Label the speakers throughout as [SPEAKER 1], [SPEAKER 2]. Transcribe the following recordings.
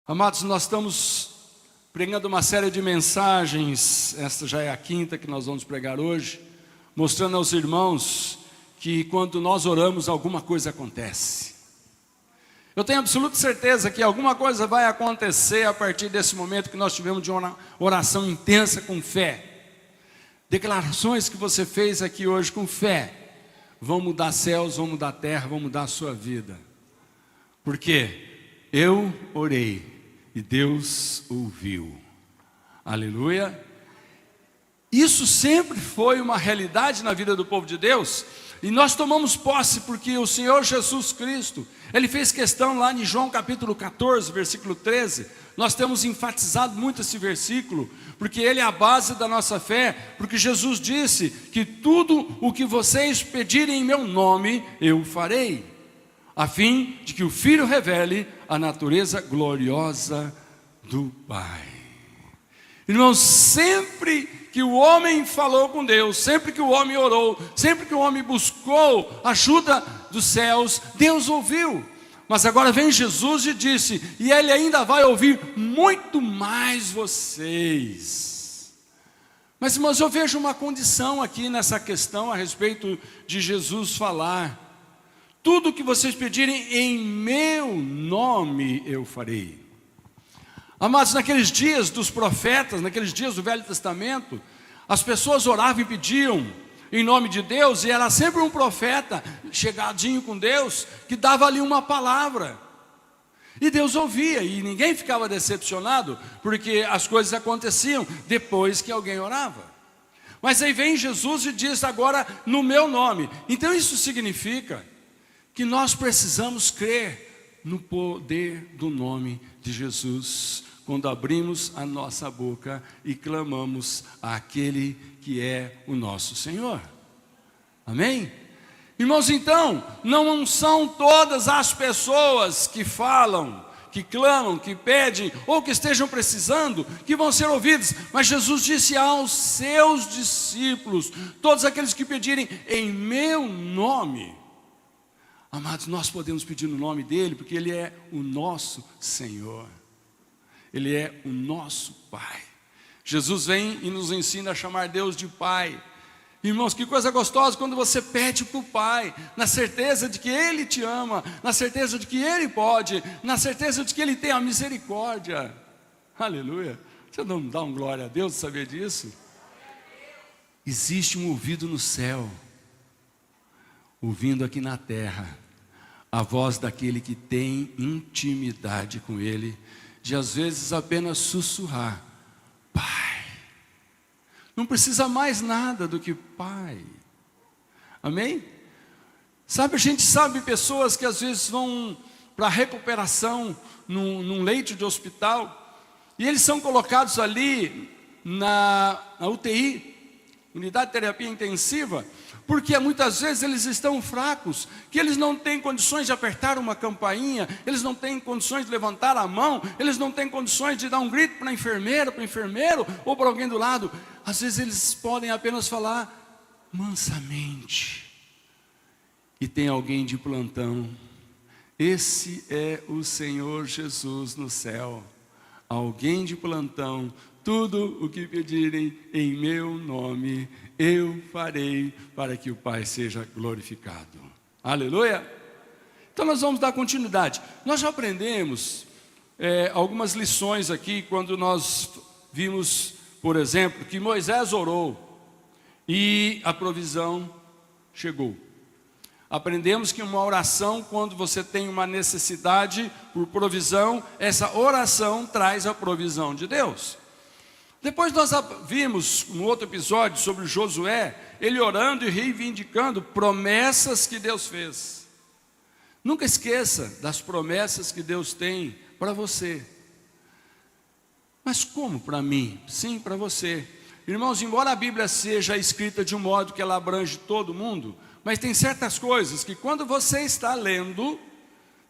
[SPEAKER 1] Amados, nós estamos pregando uma série de mensagens, esta já é a quinta que nós vamos pregar hoje, mostrando aos irmãos que quando nós oramos, alguma coisa acontece. Eu tenho absoluta certeza que alguma coisa vai acontecer a partir desse momento que nós tivemos de uma oração intensa com fé. Declarações que você fez aqui hoje com fé vão mudar céus, vão mudar terra, vão mudar a sua vida. Porque eu orei e Deus ouviu. Aleluia. Isso sempre foi uma realidade na vida do povo de Deus. E nós tomamos posse porque o Senhor Jesus Cristo, Ele fez questão lá em João capítulo 14, versículo 13. Nós temos enfatizado muito esse versículo, porque ele é a base da nossa fé. Porque Jesus disse que tudo o que vocês pedirem em meu nome, eu farei, a fim de que o Filho revele a natureza gloriosa do Pai. Irmãos, sempre que o homem falou com Deus, sempre que o homem orou, sempre que o homem buscou ajuda dos céus, Deus ouviu. Mas agora vem Jesus e disse, e Ele ainda vai ouvir muito mais vocês. Mas irmãos, eu vejo uma condição aqui nessa questão a respeito de Jesus falar: tudo que vocês pedirem em meu nome eu farei. Amados, naqueles dias dos profetas, naqueles dias do Velho Testamento, as pessoas oravam e pediam em nome de Deus, e era sempre um profeta chegadinho com Deus, que dava ali uma palavra, e Deus ouvia, e ninguém ficava decepcionado, porque as coisas aconteciam depois que alguém orava. Mas aí vem Jesus e diz agora no meu nome. Então isso significa que nós precisamos crer no poder do nome de Jesus, quando abrimos a nossa boca e clamamos àquele que é o nosso Senhor. Amém? Irmãos, então, não são todas as pessoas que falam, que clamam, que pedem, ou que estejam precisando, que vão ser ouvidas. Mas Jesus disse aos seus discípulos, todos aqueles que pedirem em meu nome. Amados, nós podemos pedir no nome dEle, porque Ele é o nosso Senhor. Ele é o nosso Pai. Jesus vem e nos ensina a chamar Deus de Pai. Irmãos, que coisa gostosa quando você pede para o Pai, na certeza de que Ele te ama, na certeza de que Ele pode, na certeza de que Ele tem a misericórdia. Aleluia. Você não dá um glória a Deus de saber disso? Existe um ouvido no céu, ouvindo aqui na terra, a voz daquele que tem intimidade com Ele, de às vezes apenas sussurrar, Pai. Não precisa mais nada do que Pai. Amém? Sabe, a gente sabe pessoas que às vezes vão para recuperação num leito de hospital, e eles são colocados ali na UTI, unidade de terapia intensiva, porque muitas vezes eles estão fracos, que eles não têm condições de apertar uma campainha, eles não têm condições de levantar a mão, eles não têm condições de dar um grito para a enfermeira, para o enfermeiro, ou para alguém do lado. Às vezes eles podem apenas falar mansamente, e tem alguém de plantão. Esse é o Senhor Jesus no céu, alguém de plantão. Tudo o que pedirem em meu nome, eu farei, para que o Pai seja glorificado. Aleluia! Então nós vamos dar continuidade. Nós já aprendemos algumas lições aqui, quando nós vimos, por exemplo, que Moisés orou e a provisão chegou. Aprendemos que uma oração, quando você tem uma necessidade por provisão, essa oração traz a provisão de Deus. Depois nós vimos um outro episódio sobre Josué, ele orando e reivindicando promessas que Deus fez. Nunca esqueça das promessas que Deus tem para você. Mas como para mim? Sim, para você. Irmãos, embora a Bíblia seja escrita de um modo que ela abrange todo mundo, mas tem certas coisas que quando você está lendo,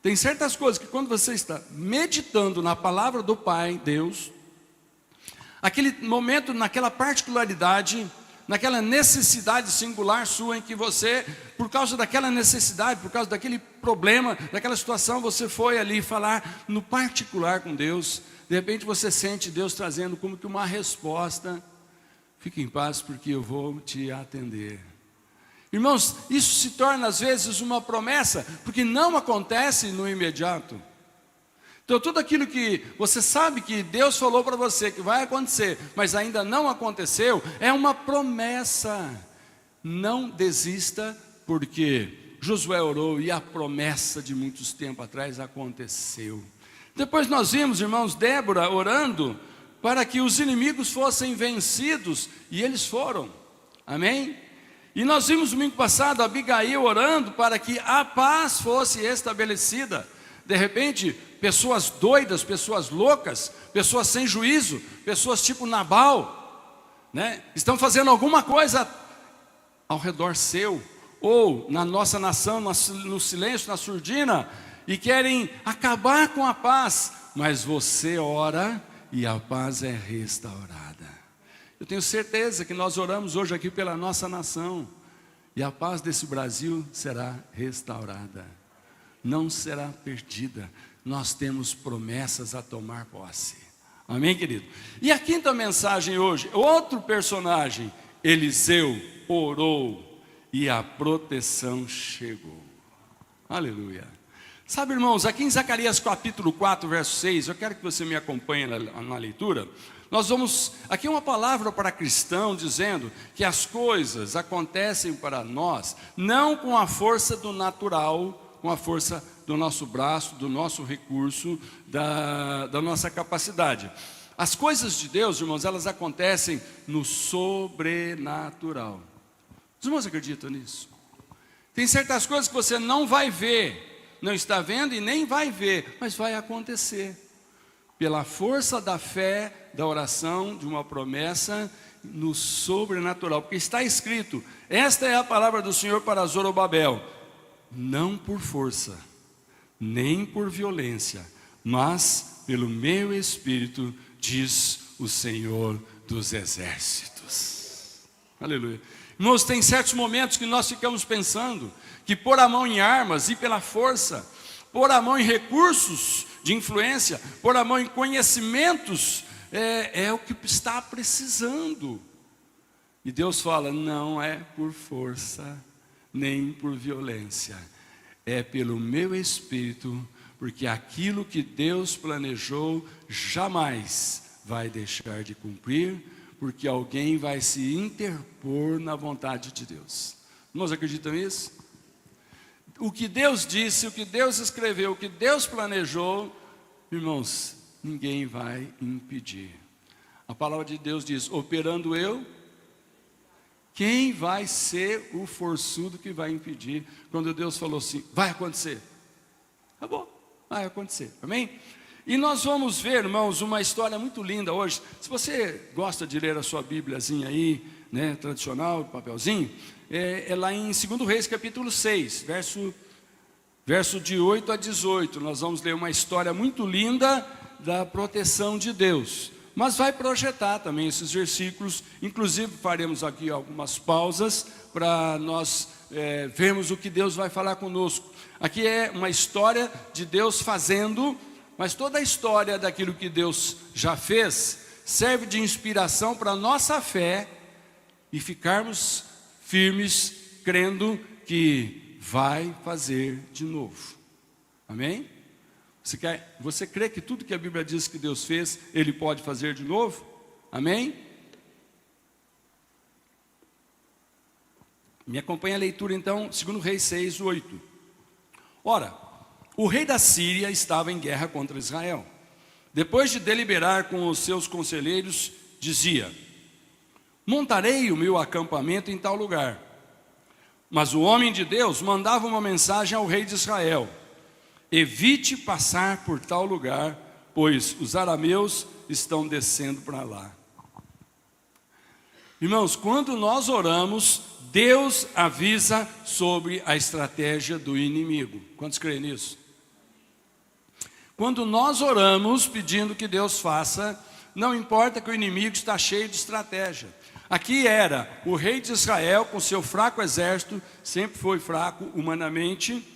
[SPEAKER 1] tem certas coisas que quando você está meditando na palavra do Pai, Deus, aquele momento, naquela particularidade, naquela necessidade singular sua em que você, por causa daquela necessidade, por causa daquele problema, daquela situação, você foi ali falar no particular com Deus. De repente você sente Deus trazendo como que uma resposta. Fique em paz porque eu vou te atender. Irmãos, isso se torna às vezes uma promessa, porque não acontece no imediato. Então tudo aquilo que você sabe que Deus falou para você que vai acontecer, mas ainda não aconteceu, é uma promessa. Não desista, porque Josué orou e a promessa de muitos tempos atrás aconteceu. Depois nós vimos, irmãos, Débora orando para que os inimigos fossem vencidos, e eles foram. Amém? E nós vimos domingo passado Abigail orando para que a paz fosse estabelecida. De repente, pessoas doidas, pessoas loucas, pessoas sem juízo, pessoas tipo Nabal, né, estão fazendo alguma coisa ao redor seu, ou na nossa nação, no silêncio, na surdina, e querem acabar com a paz, mas você ora e a paz é restaurada. Eu tenho certeza que nós oramos hoje aqui pela nossa nação, e a paz desse Brasil será restaurada, não será perdida. Nós temos promessas a tomar posse. Amém, querido? E a quinta mensagem hoje, outro personagem, Eliseu orou e a proteção chegou. Aleluia. Sabe, irmãos, aqui em Zacarias capítulo 4, verso 6, eu quero que você me acompanhe na leitura. Nós vamos, aqui uma palavra para cristão dizendo que as coisas acontecem para nós, não com a força do natural, com a força do nosso braço, do nosso recurso, da nossa capacidade. As coisas de Deus, irmãos, elas acontecem no sobrenatural. Os irmãos acreditam nisso? Tem certas coisas que você não vai ver, não está vendo e nem vai ver, mas vai acontecer. Pela força da fé, da oração, de uma promessa no sobrenatural. Porque está escrito, esta é a palavra do Senhor para Zorobabel. Não por força, nem por violência, mas pelo meu Espírito, diz o Senhor dos Exércitos. Aleluia. Irmãos, tem certos momentos que nós ficamos pensando que pôr a mão em armas e pela força, pôr a mão em recursos de influência, pôr a mão em conhecimentos, é o que está precisando. E Deus fala, não é por força, nem por violência, é pelo meu Espírito, porque aquilo que Deus planejou jamais vai deixar de cumprir, porque alguém vai se interpor na vontade de Deus. Irmãos, acreditam nisso? O que Deus disse, o que Deus escreveu, o que Deus planejou, irmãos, ninguém vai impedir. A palavra de Deus diz, operando eu, quem vai ser o forçudo que vai impedir? Quando Deus falou assim, vai acontecer. Acabou, vai acontecer, amém? E nós vamos ver, irmãos, uma história muito linda hoje. Se você gosta de ler a sua Bíbliazinha aí, né, tradicional, papelzinho, é lá em 2 Reis capítulo 6, verso de 8 a 18. Nós vamos ler uma história muito linda da proteção de Deus. Mas vai projetar também esses versículos, inclusive faremos aqui algumas pausas para nós vermos o que Deus vai falar conosco. Aqui é uma história de Deus fazendo, mas toda a história daquilo que Deus já fez serve de inspiração para a nossa fé e ficarmos firmes, crendo que vai fazer de novo. Amém? Você crê que tudo que a Bíblia diz que Deus fez, Ele pode fazer de novo? Amém? Me acompanha a leitura então, 2 Reis 6, 8. Ora, o rei da Síria estava em guerra contra Israel. Depois de deliberar com os seus conselheiros, dizia, montarei o meu acampamento em tal lugar. Mas o homem de Deus mandava uma mensagem ao rei de Israel, evite passar por tal lugar, pois os arameus estão descendo para lá. Irmãos, quando nós oramos, Deus avisa sobre a estratégia do inimigo. Quantos creem nisso? Quando nós oramos pedindo que Deus faça, não importa que o inimigo está cheio de estratégia. Aqui era o rei de Israel com seu fraco exército, sempre foi fraco humanamente.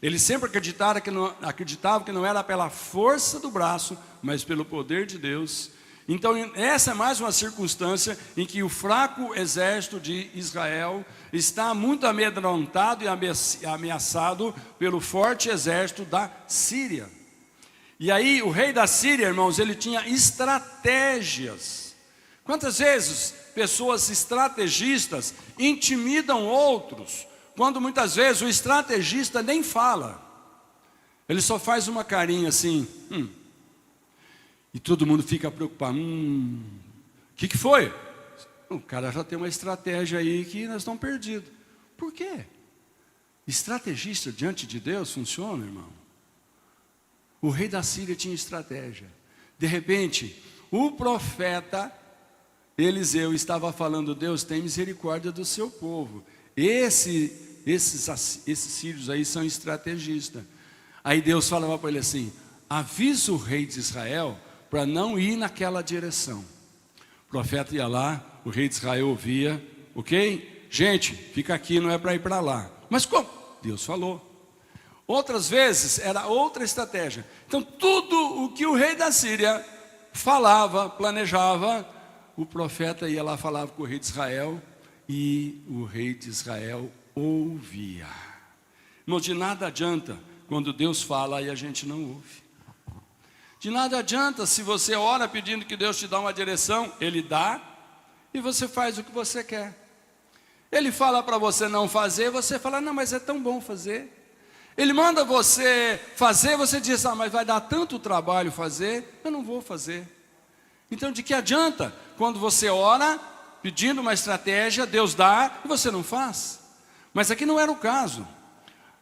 [SPEAKER 1] Ele sempre acreditava que não era pela força do braço, mas pelo poder de Deus. Então essa é mais uma circunstância em que o fraco exército de Israel está muito amedrontado e ameaçado pelo forte exército da Síria. E aí o rei da Síria, irmãos, ele tinha estratégias. Quantas vezes pessoas estrategistas intimidam outros, quando muitas vezes o estrategista nem fala, ele só faz uma carinha assim, e todo mundo fica preocupado, o que foi? O cara já tem uma estratégia aí que nós estamos perdidos. Por quê? Estrategista diante de Deus funciona, irmão. O rei da Síria tinha estratégia. De repente, o profeta Eliseu estava falando: Deus, tem misericórdia do seu povo. Esses sírios aí são estrategistas. Aí Deus falava para ele assim: avisa o rei de Israel para não ir naquela direção. O profeta ia lá, o rei de Israel ouvia, ok? Gente, fica aqui, não é para ir para lá. Mas como? Deus falou. Outras vezes era outra estratégia. Então tudo o que o rei da Síria falava, planejava, o profeta ia lá, falava com o rei de Israel, e o rei de Israel ouvia. Irmão, de nada adianta quando Deus fala e a gente não ouve. De nada adianta se você ora pedindo que Deus te dá uma direção, Ele dá, e você faz o que você quer. Ele fala para você não fazer, você fala: não, mas é tão bom fazer. Ele manda você fazer, você diz: mas vai dar tanto trabalho fazer, eu não vou fazer. Então de que adianta quando você ora pedindo uma estratégia, Deus dá e você não faz? Mas aqui não era o caso.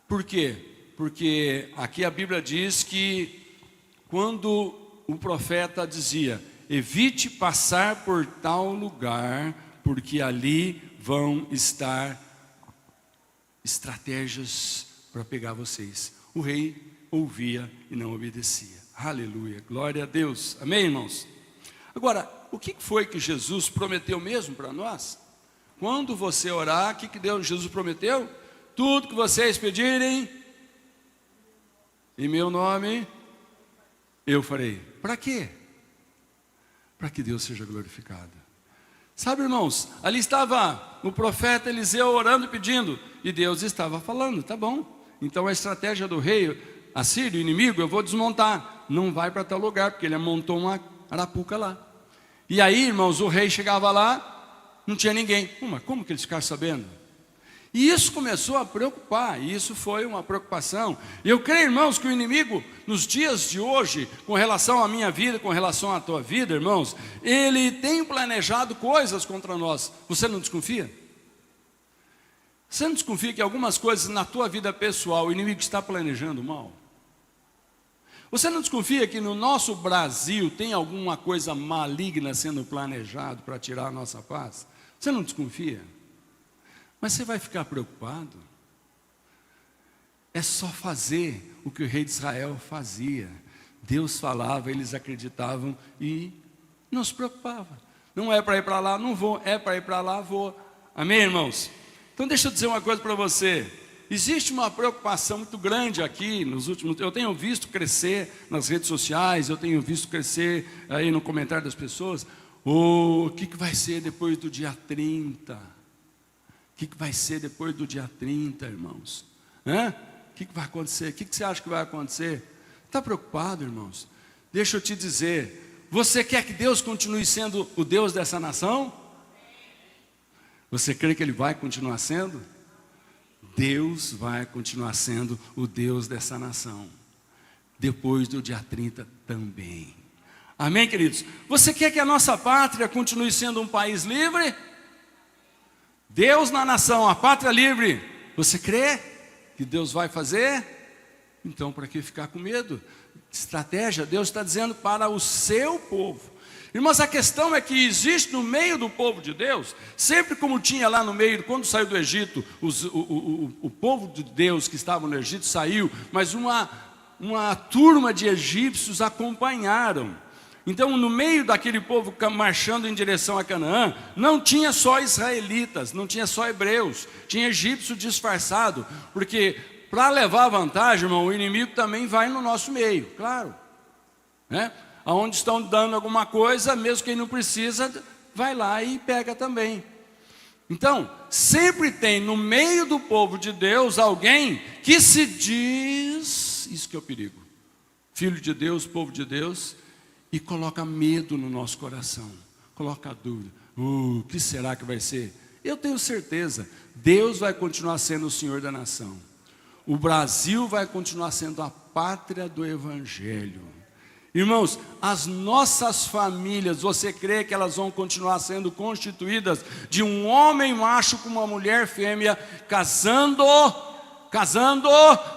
[SPEAKER 1] Por quê? Porque aqui a Bíblia diz que quando o profeta dizia: evite passar por tal lugar, porque ali vão estar estratégias para pegar vocês. O rei ouvia e não obedecia. Aleluia, glória a Deus. Amém, irmãos? Agora, o que foi que Jesus prometeu mesmo para nós? Quando você orar, o que Jesus prometeu? Tudo que vocês pedirem em meu nome, eu farei. Para quê? Para que Deus seja glorificado. Sabe, irmãos, ali estava o profeta Eliseu orando e pedindo, e Deus estava falando: tá bom, então a estratégia do rei assírio, inimigo, eu vou desmontar. Não vai para tal lugar, porque ele montou uma arapuca lá. E aí, irmãos, o rei chegava lá, não tinha ninguém. Mas como que eles ficaram sabendo? E isso começou a preocupar, e isso foi uma preocupação. E eu creio, irmãos, que o inimigo, nos dias de hoje, com relação à minha vida, com relação à tua vida, irmãos, ele tem planejado coisas contra nós. Você não desconfia? Você não desconfia que algumas coisas na tua vida pessoal o inimigo está planejando mal? Você não desconfia que no nosso Brasil tem alguma coisa maligna sendo planejado para tirar a nossa paz? Você não desconfia? Mas você vai ficar preocupado? É só fazer o que o rei de Israel fazia. Deus falava, eles acreditavam e não se preocupava. Não é para ir para lá, não vou. É para ir para lá, vou. Amém, irmãos? Então deixa eu dizer uma coisa para você. Existe uma preocupação muito grande aqui nos últimos... Eu tenho visto crescer nas redes sociais, eu tenho visto crescer aí no comentário das pessoas. O que vai ser depois do dia 30? O que vai ser depois do dia 30, irmãos? O que vai acontecer? O que você acha que vai acontecer? Está preocupado, irmãos? Deixa eu te dizer, você quer que Deus continue sendo o Deus dessa nação? Você crê que Ele vai continuar sendo? Deus vai continuar sendo o Deus dessa nação, depois do dia 30 também. Amém, queridos? Você quer que a nossa pátria continue sendo um país livre? Deus na nação, a pátria livre. Você crê que Deus vai fazer? Então, para que ficar com medo? Estratégia, Deus está dizendo para o seu povo. Irmãos, a questão é que existe no meio do povo de Deus, sempre como tinha lá no meio, quando saiu do Egito, o povo de Deus que estava no Egito saiu, mas uma turma de egípcios acompanharam. Então, no meio daquele povo marchando em direção a Canaã, não tinha só israelitas, não tinha só hebreus, tinha egípcio disfarçado, porque para levar vantagem, irmão, o inimigo também vai no nosso meio, claro, né? Aonde estão dando alguma coisa, mesmo quem não precisa, vai lá e pega também. Então, sempre tem no meio do povo de Deus alguém que se diz, isso que é o perigo, filho de Deus, povo de Deus, e coloca medo no nosso coração, coloca dúvida, o que será que vai ser? Eu tenho certeza, Deus vai continuar sendo o Senhor da nação, o Brasil vai continuar sendo a pátria do Evangelho. Irmãos, as nossas famílias, você crê que elas vão continuar sendo constituídas de um homem macho com uma mulher fêmea, casando,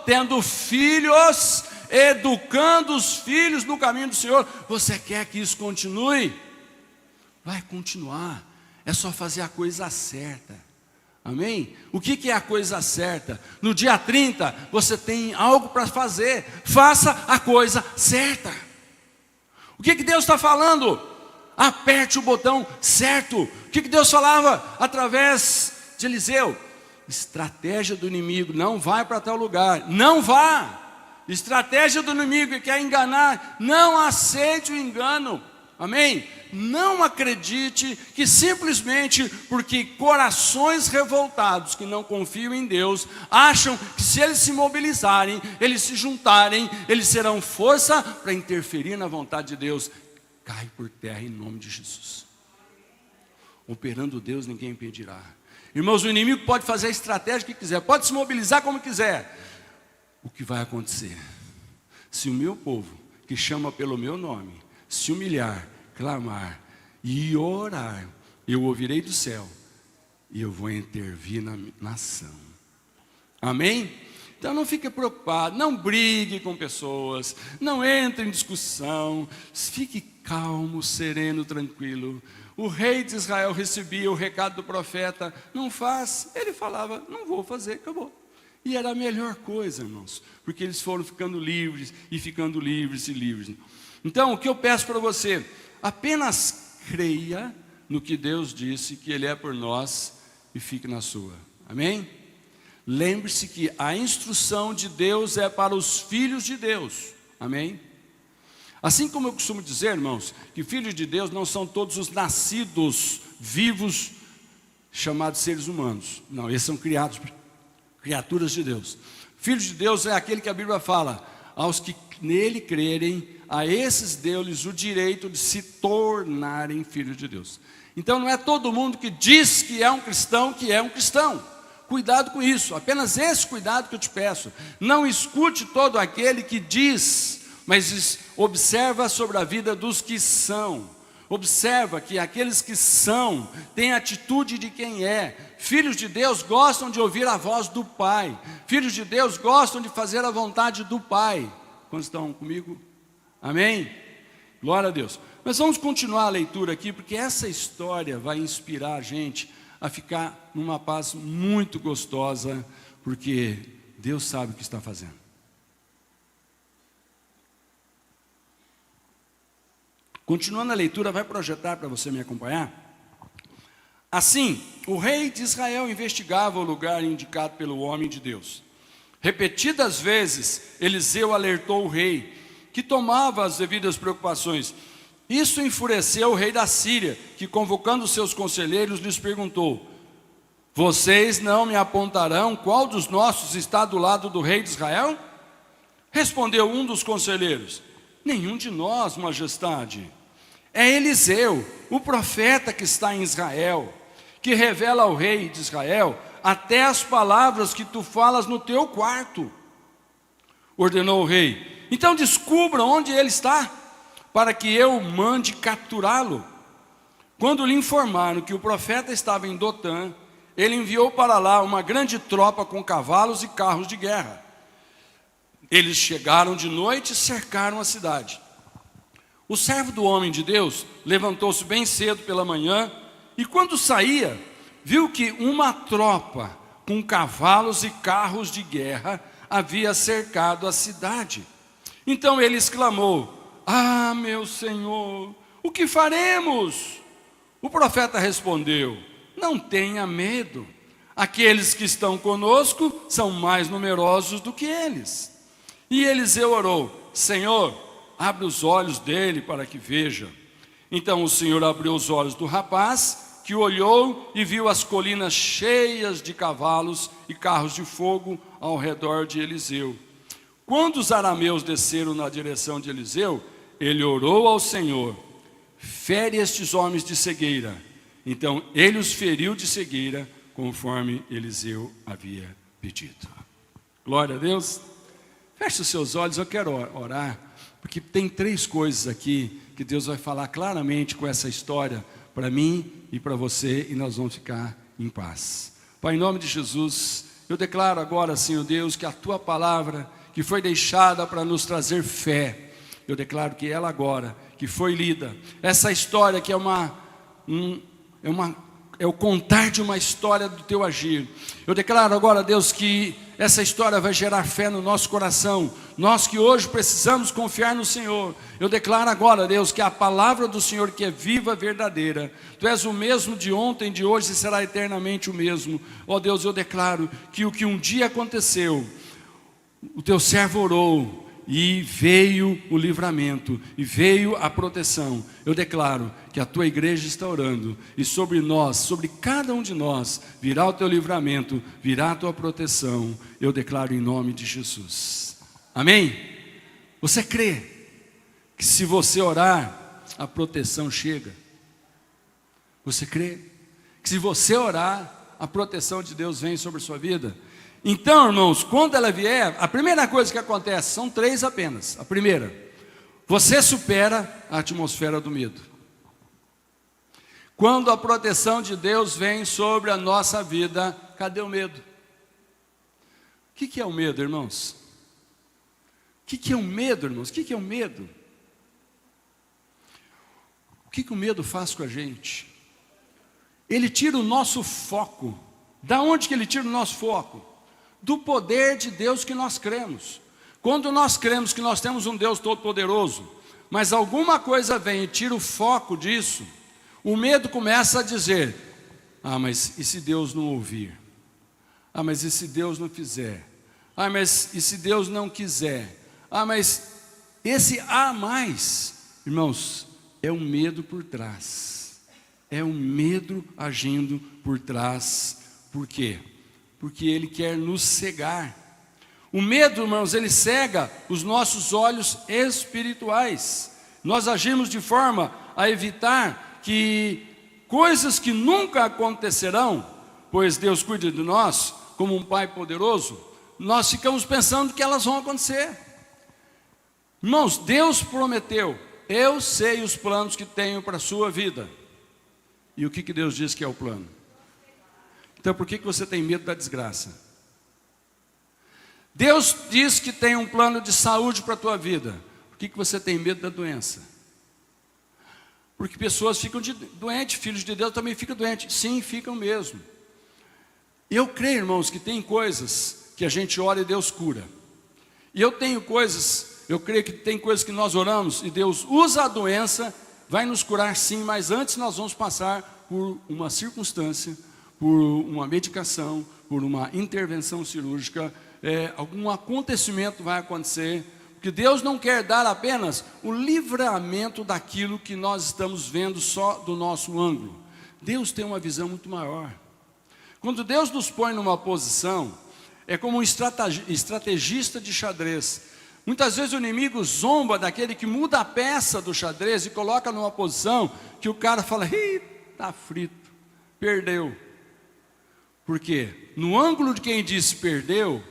[SPEAKER 1] tendo filhos, educando os filhos no caminho do Senhor? Você quer que isso continue? Vai continuar, é só fazer a coisa certa. Amém? O que é a coisa certa? No dia 30, você tem algo para fazer, faça a coisa certa. O que Deus está falando? Aperte o botão certo. O que Deus falava através de Eliseu? Estratégia do inimigo, não vai para tal lugar, não vá. Estratégia do inimigo que quer enganar, não aceite o engano. Amém? Não acredite que simplesmente porque corações revoltados que não confiam em Deus, acham que se eles se mobilizarem, eles se juntarem, eles serão força para interferir na vontade de Deus. Cai por terra em nome de Jesus. Operando Deus, ninguém impedirá. Irmãos, o inimigo pode fazer a estratégia que quiser, pode se mobilizar como quiser. O que vai acontecer? Se o meu povo, que chama pelo meu nome, se humilhar, clamar e orar, eu ouvirei do céu e eu vou intervir na nação. Amém? Então não fique preocupado, não brigue com pessoas, não entre em discussão, fique calmo, sereno, tranquilo. O rei de Israel recebia o recado do profeta, não faz, ele falava, não vou fazer, acabou. E era a melhor coisa, irmãos, porque eles foram ficando livres e ficando livres e livres. Então, o que eu peço para você, apenas creia no que Deus disse, que Ele é por nós, e fique na sua. Amém? Lembre-se que a instrução de Deus é para os filhos de Deus. Amém? Assim como eu costumo dizer, irmãos, que filhos de Deus não são todos os nascidos vivos, chamados seres humanos. Não, eles são criaturas de Deus. Filhos de Deus é aquele que a Bíblia fala, aos que nele crerem, a esses deu-lhes o direito de se tornarem filhos de Deus. Então não é todo mundo que diz que é um cristão, Cuidado com isso, apenas esse cuidado que eu te peço. Não escute todo aquele que diz, mas observa sobre a vida dos que são. Observa que aqueles que são, têm a atitude de quem é. Filhos de Deus gostam de ouvir a voz do Pai. Filhos de Deus gostam de fazer a vontade do Pai. Quantos estão comigo? Amém? Glória a Deus. Mas vamos continuar a leitura aqui, porque essa história vai inspirar a gente a ficar numa paz muito gostosa, porque Deus sabe o que está fazendo. Continuando a leitura, vai projetar para você me acompanhar? Assim, o rei de Israel investigava o lugar indicado pelo homem de Deus. Repetidas vezes, Eliseu alertou o rei, que tomava as devidas preocupações. Isso enfureceu o rei da Síria, que convocando seus conselheiros, lhes perguntou: vocês não me apontarão qual dos nossos está do lado do rei de Israel? Respondeu um dos conselheiros: nenhum de nós, majestade. É Eliseu, o profeta que está em Israel, que revela ao rei de Israel até as palavras que tu falas no teu quarto. Ordenou o rei: então descubra onde ele está, para que eu mande capturá-lo. Quando lhe informaram que o profeta estava em Dotã, ele enviou para lá uma grande tropa com cavalos e carros de guerra. Eles chegaram de noite e cercaram a cidade. O servo do homem de Deus levantou-se bem cedo pela manhã e quando saía, viu que uma tropa com cavalos e carros de guerra havia cercado a cidade. Então ele exclamou: Ah, meu Senhor, o que faremos? O profeta respondeu: não tenha medo, aqueles que estão conosco são mais numerosos do que eles. E Eliseu orou: Senhor, abre os olhos dele para que veja. Então o Senhor abriu os olhos do rapaz, que olhou e viu as colinas cheias de cavalos e carros de fogo ao redor de Eliseu. Quando os arameus desceram na direção de Eliseu, ele orou ao Senhor: fere estes homens de cegueira. Então ele os feriu de cegueira, conforme Eliseu havia pedido. Glória a Deus. Feche os seus olhos, eu quero orar, porque tem 3 coisas aqui que Deus vai falar claramente com essa história para mim e para você, e nós vamos ficar em paz. Pai, em nome de Jesus, eu declaro agora, Senhor Deus, que a Tua palavra, que foi deixada para nos trazer fé, eu declaro que ela agora, que foi lida, essa história que é o contar de uma história do Teu agir. Eu declaro agora, Deus, que essa história vai gerar fé no nosso coração. Nós que hoje precisamos confiar no Senhor. Eu declaro agora, Deus, que a palavra do Senhor que é viva, verdadeira. Tu és o mesmo de ontem, de hoje e será eternamente o mesmo. Ó Deus, eu declaro que o que um dia aconteceu, o Teu servo orou, e veio o livramento, e veio a proteção. Eu declaro que a Tua igreja está orando, e sobre nós, sobre cada um de nós, virá o Teu livramento, virá a Tua proteção. Eu declaro em nome de Jesus. Amém? Você crê que se você orar, a proteção chega? Você crê que se você orar, a proteção de Deus vem sobre a sua vida? Então, irmãos, quando ela vier, a primeira coisa que acontece, são 3 apenas. A primeira, você supera a atmosfera do medo. Quando a proteção de Deus vem sobre a nossa vida, cadê o medo? O que é o medo, irmãos? O que é o medo, irmãos? O que é o medo? O que o medo faz com a gente? Ele tira o nosso foco. Da onde que ele tira o nosso foco? Do poder de Deus que nós cremos. Quando nós cremos que nós temos um Deus todo-poderoso, mas alguma coisa vem e tira o foco disso, o medo começa a dizer: ah, mas e se Deus não ouvir? Ah, mas e se Deus não fizer? Ah, mas e se Deus não quiser? Ah, mas esse mais, irmãos, é um medo por trás. É um medo agindo por trás. Por quê? Porque ele quer nos cegar. O medo, irmãos, ele cega os nossos olhos espirituais. Nós agimos de forma a evitar que coisas que nunca acontecerão, pois Deus cuida de nós como um Pai poderoso, nós ficamos pensando que elas vão acontecer. Irmãos, Deus prometeu: eu sei os planos que tenho para a sua vida. E o que Deus diz que é o plano? Então por que você tem medo da desgraça? Deus diz que tem um plano de saúde para a tua vida. Por que você tem medo da doença? Porque pessoas ficam doentes, filhos de Deus também ficam doentes. Sim, ficam mesmo. Eu creio, irmãos, que tem coisas que a gente ora e Deus cura. E eu creio que tem coisas que nós oramos e Deus usa a doença, vai nos curar sim, mas antes nós vamos passar por uma circunstância, por uma medicação, por uma intervenção cirúrgica, algum acontecimento vai acontecer, porque Deus não quer dar apenas o livramento daquilo que nós estamos vendo só do nosso ângulo. Deus tem uma visão muito maior. Quando Deus nos põe numa posição, é como um estrategista de xadrez. Muitas vezes o inimigo zomba daquele que muda a peça do xadrez e coloca numa posição que o cara fala: ih, está frito, perdeu. Por quê? No ângulo de quem disse perdeu,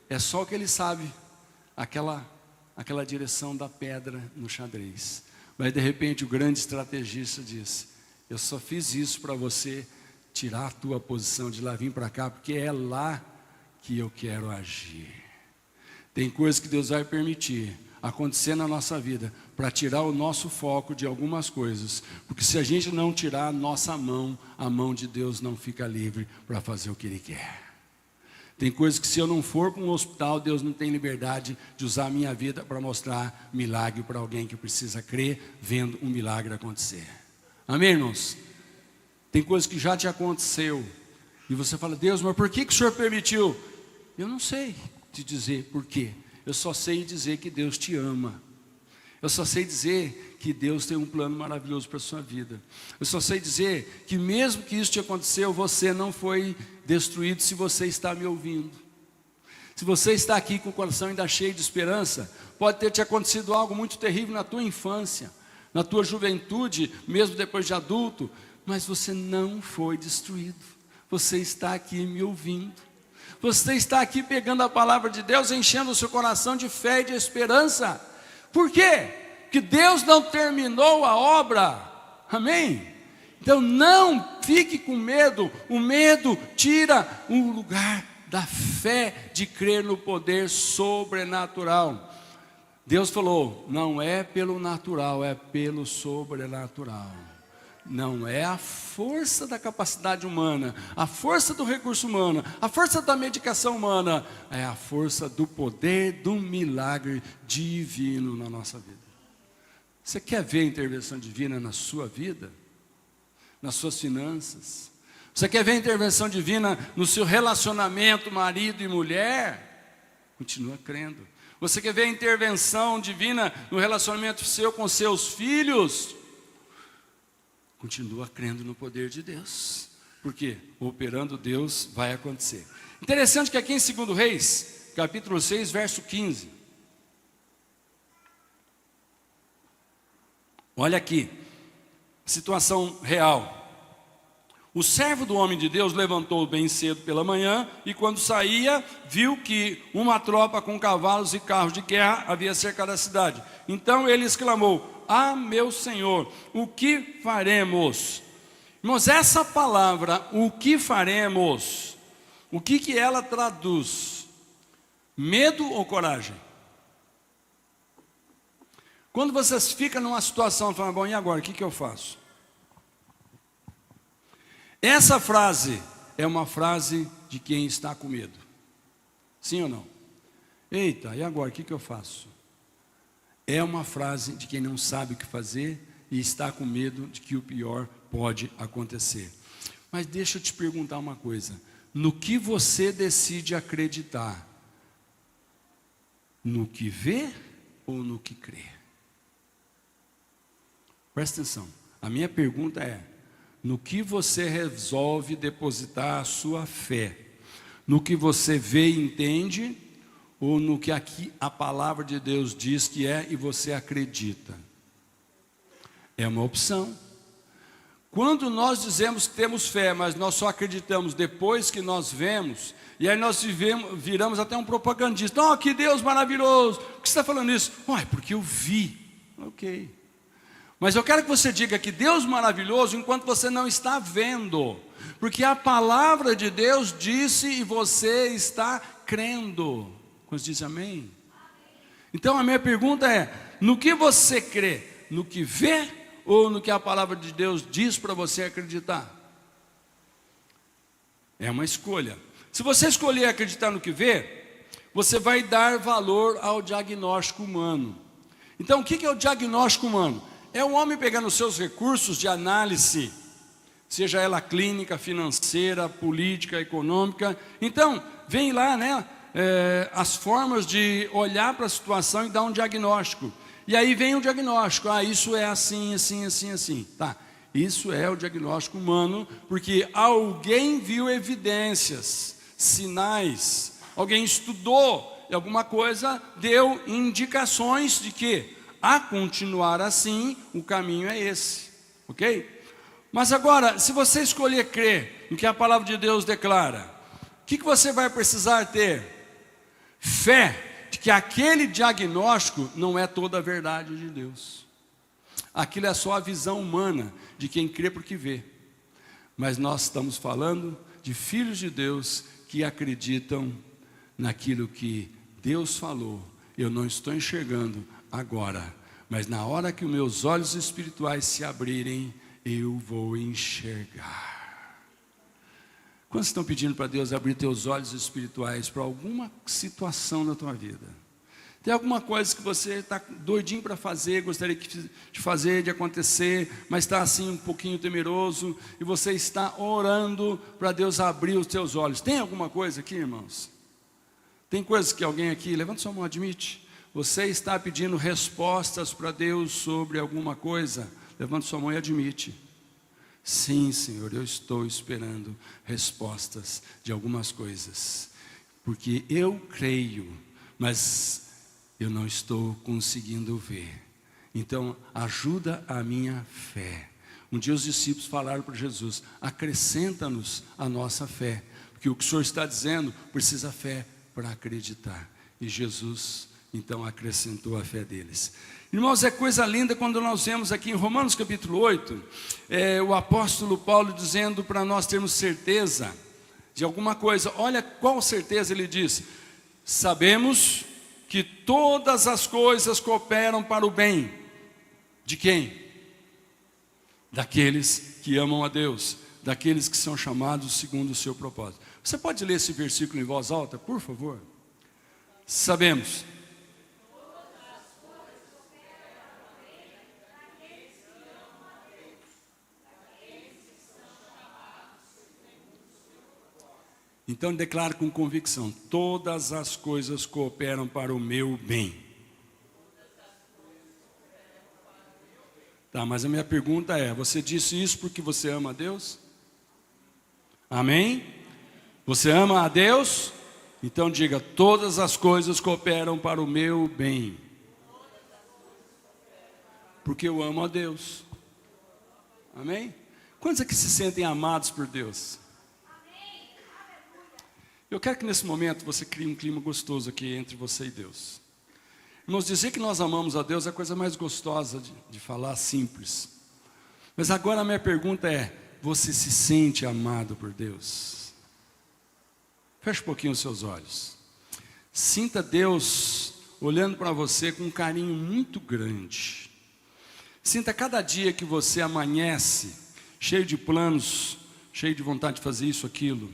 [SPEAKER 1] é só o que ele sabe, aquela direção da pedra no xadrez. Mas de repente o grande estrategista diz: eu só fiz isso para você tirar a tua posição de lá, vir para cá, porque é lá que eu quero agir. Tem coisas que Deus vai permitir acontecer na nossa vida para tirar o nosso foco de algumas coisas, porque se a gente não tirar a nossa mão, a mão de Deus não fica livre para fazer o que Ele quer. Tem coisas que se eu não for para um hospital, Deus não tem liberdade de usar a minha vida para mostrar milagre para alguém que precisa crer, vendo um milagre acontecer. Amém, irmãos? Tem coisas que já te aconteceu, e você fala, Deus, mas por que o Senhor permitiu? Eu não sei te dizer por quê. Eu só sei dizer que Deus te ama. Eu só sei dizer que Deus tem um plano maravilhoso para a sua vida. Eu só sei dizer que mesmo que isso te aconteceu, você não foi destruído se você está me ouvindo. Se você está aqui com o coração ainda cheio de esperança, pode ter te acontecido algo muito terrível na tua infância, na tua juventude, mesmo depois de adulto, mas você não foi destruído. Você está aqui me ouvindo. Você está aqui pegando a palavra de Deus, enchendo o seu coração de fé e de esperança. Por quê? Porque Deus não terminou a obra. Amém? Então não fique com medo. O medo tira o lugar da fé de crer no poder sobrenatural. Deus falou, não é pelo natural, é pelo sobrenatural. Não é a força da capacidade humana, a força do recurso humano, a força da medicação humana, é a força do poder do milagre divino na nossa vida. Você quer ver a intervenção divina na sua vida? Nas suas finanças? Você quer ver a intervenção divina no seu relacionamento marido e mulher? Continua crendo. Você quer ver a intervenção divina no relacionamento seu com seus filhos? Continua crendo no poder de Deus. Por quê? Operando Deus vai acontecer. Interessante que aqui em 2 Reis, capítulo 6, verso 15. Olha aqui, situação real. O servo do homem de Deus levantou bem cedo pela manhã e quando saía, viu que uma tropa com cavalos e carros de guerra havia cercado a cidade. Então ele exclamou, ah, meu Senhor, o que faremos? Irmãos, essa palavra, o que faremos, o que ela traduz? Medo ou coragem? Quando vocês ficam numa situação, falam, bom, e agora, o que eu faço? Essa frase é uma frase de quem está com medo. Sim ou não? Eita, e agora, o que eu faço? É uma frase de quem não sabe o que fazer e está com medo de que o pior pode acontecer. Mas deixa eu te perguntar uma coisa. No que você decide acreditar? No que vê ou no que crê? Presta atenção. A minha pergunta é, no que você resolve depositar a sua fé? No que você vê e entende? Ou no que aqui a palavra de Deus diz que é e você acredita? É uma opção. Quando nós dizemos que temos fé, mas nós só acreditamos depois que nós vemos, e aí nós viramos até um propagandista. Oh, que Deus maravilhoso! Por que você está falando isso? Oh, é porque eu vi. Ok. Mas eu quero que você diga que Deus maravilhoso enquanto você não está vendo. Porque a palavra de Deus disse e você está crendo. Quantos dizem amém? Então a minha pergunta é, no que você crê? No que vê ou no que a palavra de Deus diz para você acreditar? É uma escolha. Se você escolher acreditar no que vê, você vai dar valor ao diagnóstico humano. Então o que é o diagnóstico humano? É o homem pegando os seus recursos de análise, seja ela clínica, financeira, política, econômica. Então, vem lá, né, as formas de olhar para a situação e dar um diagnóstico. E aí vem o diagnóstico, isso é assim, assim, assim, assim. Tá, isso é o diagnóstico humano, porque alguém viu evidências, sinais, alguém estudou alguma coisa, deu indicações de que a continuar assim, o caminho é esse, ok? Mas agora, se você escolher crer no que a palavra de Deus declara, o que você vai precisar ter? Fé de que aquele diagnóstico não é toda a verdade de Deus. Aquilo é só a visão humana de quem crê porque vê. Mas nós estamos falando de filhos de Deus que acreditam naquilo que Deus falou. Eu não estou enxergando agora, mas na hora que os meus olhos espirituais se abrirem, eu vou enxergar. Quantos estão pedindo para Deus abrir teus olhos espirituais para alguma situação na tua vida? Tem alguma coisa que você está doidinho para fazer, gostaria de fazer, de acontecer, mas está assim um pouquinho temeroso, e você está orando para Deus abrir os teus olhos. Tem alguma coisa aqui, irmãos? Tem coisas que alguém aqui, levanta sua mão, admite. Você está pedindo respostas para Deus sobre alguma coisa? Levanta sua mão e admite. Sim, Senhor, eu estou esperando respostas de algumas coisas, porque eu creio, mas eu não estou conseguindo ver. Então, ajuda a minha fé. Um dia os discípulos falaram para Jesus: acrescenta-nos a nossa fé, porque o que o Senhor está dizendo precisa fé para acreditar. E Jesus, então, acrescentou a fé deles. Irmãos, é coisa linda quando nós vemos aqui em Romanos capítulo 8, o apóstolo Paulo dizendo para nós termos certeza de alguma coisa. Olha qual certeza ele diz: sabemos que todas as coisas cooperam para o bem. De quem? Daqueles que amam a Deus, daqueles que são chamados segundo o seu propósito. Você pode ler esse versículo em voz alta, por favor? Sabemos. Então declaro com convicção: todas as coisas cooperam para o meu bem. Tá, mas a minha pergunta é: você disse isso porque você ama a Deus? Amém? Você ama a Deus? Então diga: todas as coisas cooperam para o meu bem. Porque eu amo a Deus. Amém? Quantos aqui se sentem amados por Deus? Eu quero que nesse momento você crie um clima gostoso aqui entre você e Deus. Irmãos, dizer que nós amamos a Deus é a coisa mais gostosa de falar, simples. Mas agora a minha pergunta é: você se sente amado por Deus? Feche um pouquinho os seus olhos. Sinta Deus olhando para você com um carinho muito grande. Sinta cada dia que você amanhece, cheio de planos, cheio de vontade de fazer isso, aquilo,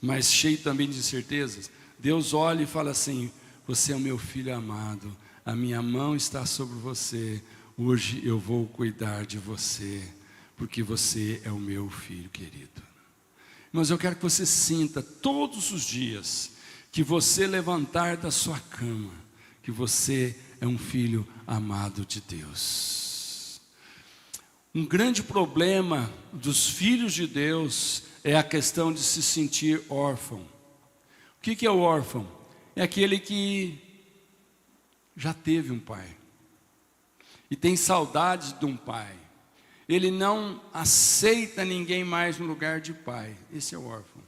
[SPEAKER 1] mas cheio também de certezas. Deus olha e fala assim: você é o meu filho amado, a minha mão está sobre você, hoje eu vou cuidar de você, porque você é o meu filho querido. Mas eu quero que você sinta todos os dias, que você levantar da sua cama, que você é um filho amado de Deus. Um grande problema dos filhos de Deus é a questão de se sentir órfão. O que é o órfão? É aquele que já teve um pai e tem saudades de um pai. Ele não aceita ninguém mais no lugar de pai. Esse é o órfão.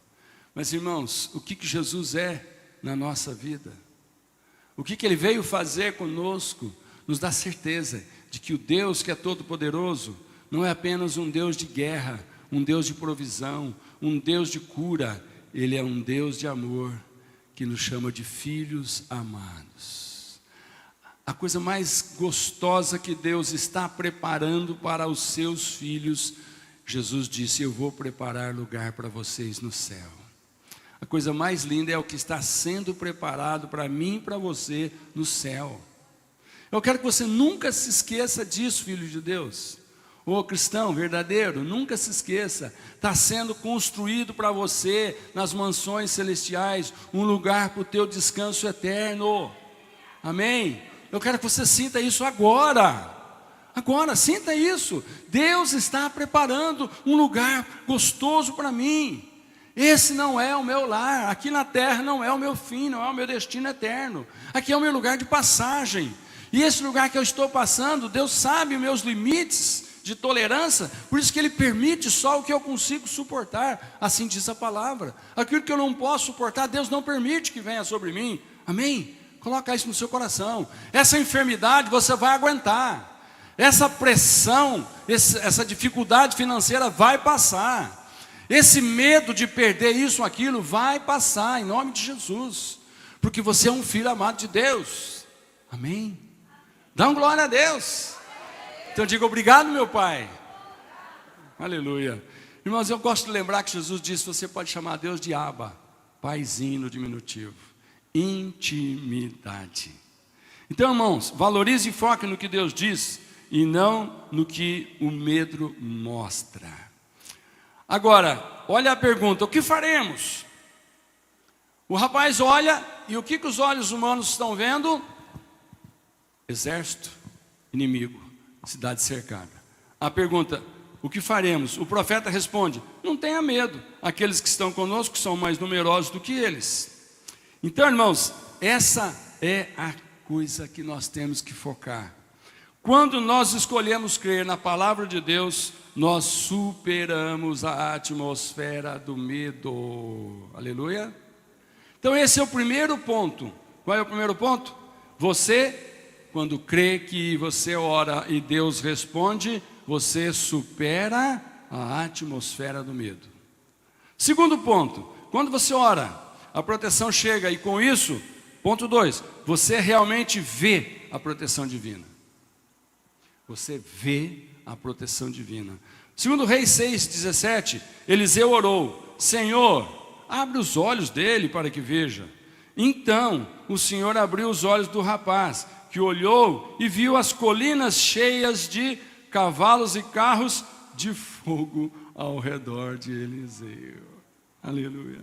[SPEAKER 1] Mas irmãos, o que Jesus é na nossa vida? O que Ele veio fazer conosco? Nos dá certeza de que o Deus que é todo poderoso não é apenas um Deus de guerra, um Deus de provisão, um Deus de cura. Ele é um Deus de amor, que nos chama de filhos amados. A coisa mais gostosa que Deus está preparando para os seus filhos, Jesus disse: eu vou preparar lugar para vocês no céu. A coisa mais linda é o que está sendo preparado para mim e para você no céu. Eu quero que você nunca se esqueça disso, filho de Deus. Ô cristão verdadeiro, nunca se esqueça, está sendo construído para você, nas mansões celestiais, um lugar para o teu descanso eterno. Amém? Eu quero que você sinta isso agora. Agora, sinta isso. Deus está preparando um lugar gostoso para mim. Esse não é o meu lar, aqui na terra não é o meu fim, não é o meu destino eterno. Aqui é o meu lugar de passagem. E esse lugar que eu estou passando, Deus sabe os meus limites de tolerância, por isso que Ele permite só o que eu consigo suportar, assim diz a palavra. Aquilo que eu não posso suportar, Deus não permite que venha sobre mim. Amém? Coloca isso no seu coração. Essa enfermidade você vai aguentar, essa pressão, essa dificuldade financeira vai passar, esse medo de perder isso ou aquilo vai passar, em nome de Jesus, porque você é um filho amado de Deus. Amém? Dá uma glória a Deus. Então diga: obrigado, meu Pai. Aleluia. Irmãos, eu gosto de lembrar que Jesus disse: você pode chamar Deus de Abba, paizinho no diminutivo. Intimidade. Então, irmãos, valorize e foque no que Deus diz e não no que o medo mostra. Agora, olha a pergunta: o que faremos? O rapaz olha, e o que os olhos humanos estão vendo? Exército inimigo, cidade cercada. A pergunta: o que faremos? O profeta responde: não tenha medo, aqueles que estão conosco são mais numerosos do que eles. Então, irmãos, essa é a coisa que nós temos que focar. Quando nós escolhemos crer na palavra de Deus, nós superamos a atmosfera do medo. Aleluia. Então esse é o primeiro ponto. Qual é o primeiro ponto? Você, quando crê que você ora e Deus responde, você supera a atmosfera do medo. Segundo ponto: quando você ora, a proteção chega, e com isso, ponto 2, você realmente vê a proteção divina. Você vê a proteção divina. Segundo Reis 6:17, Eliseu orou: Senhor, abre os olhos dele para que veja. Então o Senhor abriu os olhos do rapaz, que olhou e viu as colinas cheias de cavalos e carros de fogo ao redor de Eliseu. Aleluia.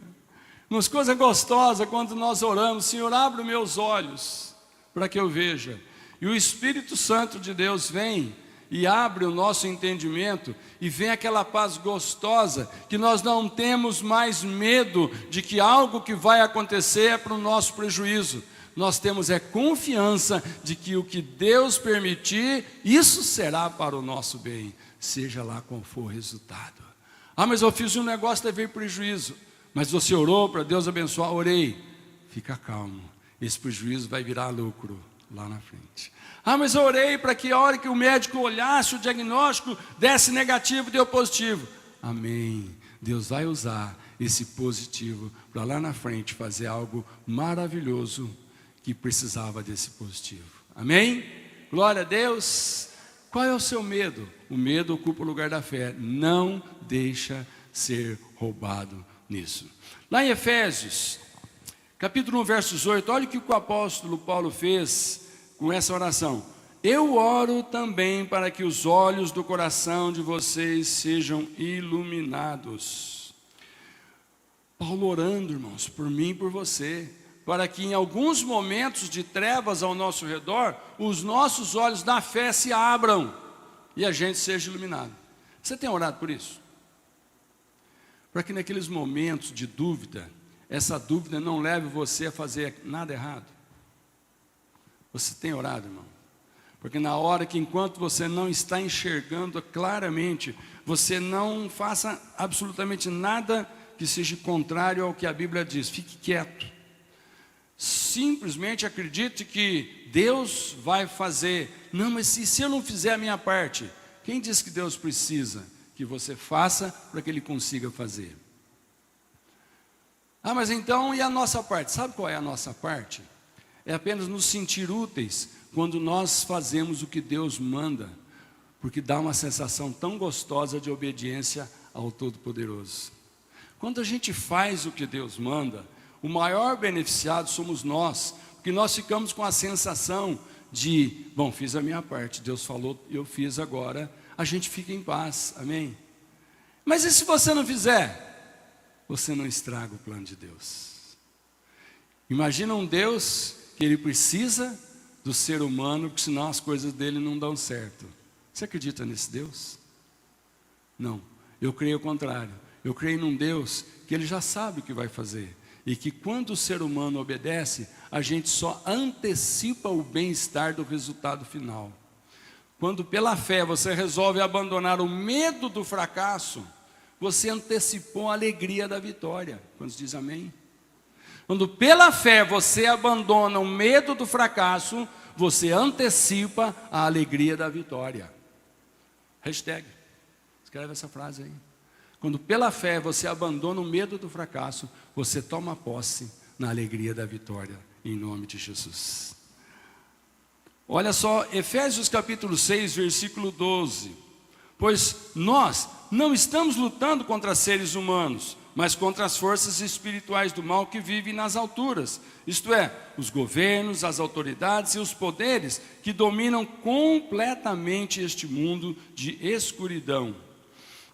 [SPEAKER 1] Umas coisas gostosas quando nós oramos: Senhor, abre meus olhos para que eu veja. E o Espírito Santo de Deus vem e abre o nosso entendimento, e vem aquela paz gostosa, que nós não temos mais medo de que algo que vai acontecer é para o nosso prejuízo. Nós temos confiança de que o que Deus permitir, isso será para o nosso bem, seja lá qual for o resultado. Ah, mas eu fiz um negócio e veio prejuízo. Mas você orou para Deus abençoar? Orei. Fica calmo, esse prejuízo vai virar lucro lá na frente. Ah, mas eu orei para que a hora que o médico olhasse o diagnóstico, desse negativo, deu positivo. Amém. Deus vai usar esse positivo para lá na frente fazer algo maravilhoso que precisava desse positivo. Amém? Glória a Deus. Qual é o seu medo? O medo ocupa o lugar da fé. Não deixa ser roubado nisso. Lá em Efésios, capítulo 1, versos 8, olha o que o apóstolo Paulo fez com essa oração: eu oro também para que os olhos do coração de vocês sejam iluminados. Paulo orando, irmãos, por mim e por você, para que em alguns momentos de trevas ao nosso redor, os nossos olhos da fé se abram e a gente seja iluminado. Você tem orado por isso? Para que naqueles momentos de dúvida, essa dúvida não leve você a fazer nada errado. Você tem orado, irmão? Porque na hora que, enquanto você não está enxergando claramente, você não faça absolutamente nada que seja contrário ao que a Bíblia diz. Fique quieto. Simplesmente acredite que Deus vai fazer. Não, mas se eu não fizer a minha parte, quem diz que Deus precisa que você faça para que Ele consiga fazer? Ah, mas então e a nossa parte? Sabe qual é a nossa parte? É apenas nos sentir úteis quando nós fazemos o que Deus manda, porque dá uma sensação tão gostosa de obediência ao Todo-Poderoso. Quando a gente faz o que Deus manda, o maior beneficiado somos nós, porque nós ficamos com a sensação de, bom, fiz a minha parte, Deus falou, eu fiz agora, a gente fica em paz, amém? Mas e se você não fizer? Você não estraga o plano de Deus. Imagina um Deus que Ele precisa do ser humano, porque senão as coisas dele não dão certo. Você acredita nesse Deus? Não, eu creio o contrário. Eu creio num Deus que Ele já sabe o que vai fazer, e que quando o ser humano obedece, a gente só antecipa o bem-estar do resultado final. Quando pela fé você resolve abandonar o medo do fracasso, você antecipou a alegria da vitória. Quantos dizem amém? Quando pela fé você abandona o medo do fracasso, você antecipa a alegria da vitória. Hashtag, escreve essa frase aí. Quando pela fé você abandona o medo do fracasso, você toma posse na alegria da vitória, em nome de Jesus. Olha só, Efésios capítulo 6, versículo 12. Pois nós, não estamos lutando contra seres humanos, mas contra as forças espirituais do mal que vivem nas alturas, isto é, os governos, as autoridades e os poderes que dominam completamente este mundo de escuridão.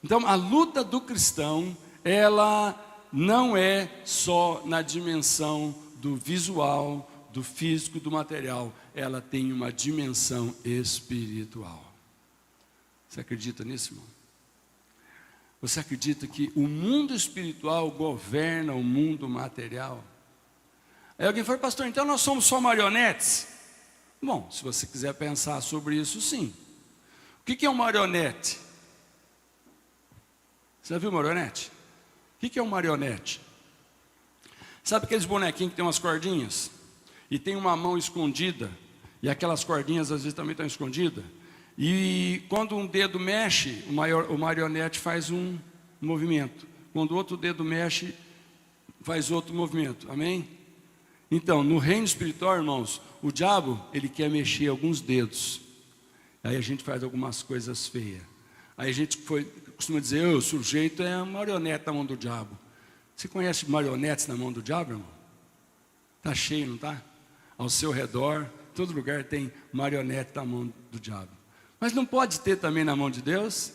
[SPEAKER 1] Então, a luta do cristão, ela não é só na dimensão do visual, do físico, do material, ela tem uma dimensão espiritual. Você acredita nisso, irmão? Você acredita que o mundo espiritual governa o mundo material? Aí alguém fala, pastor, então nós somos só marionetes? Bom, se você quiser pensar sobre isso, sim. O que é um marionete? Você já viu marionete? O que é um marionete? Sabe aqueles bonequinhos que tem umas cordinhas? E tem uma mão escondida, e aquelas cordinhas às vezes também estão escondidas. E quando um dedo mexe, o marionete faz um movimento. Quando o outro dedo mexe, faz outro movimento. Amém? Então, no reino espiritual, irmãos, o diabo, ele quer mexer alguns dedos. Aí a gente faz algumas coisas feias. Aí a gente costuma dizer, o sujeito é uma marionete na mão do diabo. Você conhece marionetes na mão do diabo, irmão? Está cheio, não está? Ao seu redor, em todo lugar tem marionete na mão do diabo. Mas não pode ter também na mão de Deus?